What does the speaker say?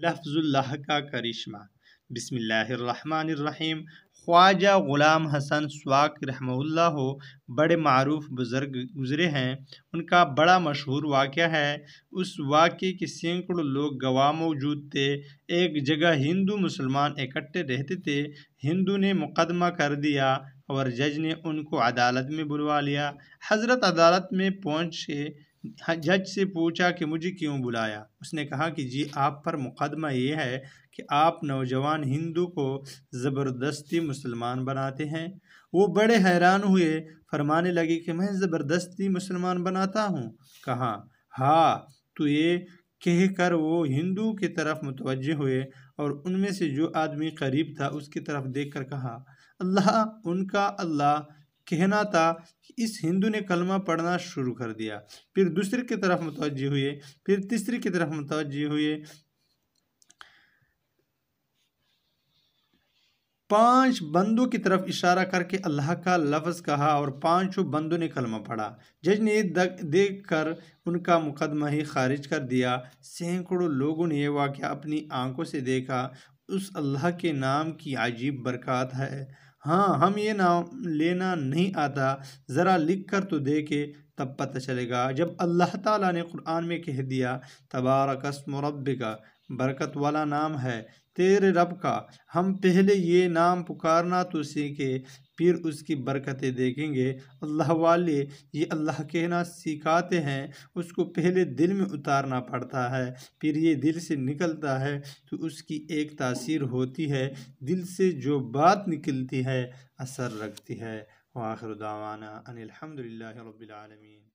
لفظ اللہ کا کرشمہ۔ بسم اللہ الرحمن الرحیم۔ خواجہ غلام حسن سواق رحمہ اللہ بڑے معروف بزرگ گزرے ہیں۔ ان کا بڑا مشہور واقعہ ہے۔ اس واقعے کے سینکڑوں لوگ گواہ موجود تھے۔ ایک جگہ ہندو مسلمان اکٹھے رہتے تھے۔ ہندو نے مقدمہ کر دیا اور جج نے ان کو عدالت میں بلوا لیا۔ حضرت عدالت میں پہنچے جج سے پوچھا کہ مجھے کیوں بلایا؟ اس نے کہا کہ جی آپ پر مقدمہ یہ ہے کہ آپ نوجوان ہندو کو زبردستی مسلمان بناتے ہیں۔ وہ بڑے حیران ہوئے، فرمانے لگے کہ میں زبردستی مسلمان بناتا ہوں؟ کہا ہاں۔ تو یہ کہہ کر وہ ہندو کی طرف متوجہ ہوئے اور ان میں سے جو آدمی قریب تھا اس کی طرف دیکھ کر کہا اللہ۔ ان کا اللہ کہنا تھا کہ اس ہندو نے کلمہ پڑھنا شروع کر دیا۔ پھر دوسرے کی طرف متوجہ ہوئے، پھر تیسری کی طرف متوجہ ہوئے، 5 بندوں کی طرف اشارہ کر کے اللہ کا لفظ کہا اور 5 بندوں نے کلمہ پڑھا۔ جج نے یہ دیکھ کر ان کا مقدمہ ہی خارج کر دیا۔ سینکڑوں لوگوں نے یہ واقعہ اپنی آنکھوں سے دیکھا۔ اس اللہ کے نام کی عجیب برکات ہے۔ ہاں ہم یہ نام لینا نہیں آتا، ذرا لکھ کر تو دیکھے، تب پتہ چلے گا۔ جب اللہ تعالیٰ نے قرآن میں کہہ دیا تبارک اسم ربک، برکت والا نام ہے تیرے رب کا، ہم پہلے یہ نام پکارنا تو سیکھیں، پھر اس کی برکتیں دیکھیں گے۔ اللہ والے یہ اللہ کہنا سکھاتے ہیں، اس کو پہلے دل میں اتارنا پڑتا ہے، پھر یہ دل سے نکلتا ہے تو اس کی ایک تاثیر ہوتی ہے، دل سے جو بات نکلتی ہے اثر رکھتی ہے۔ وآخر دعوانا ان الحمد للہ رب العالمین۔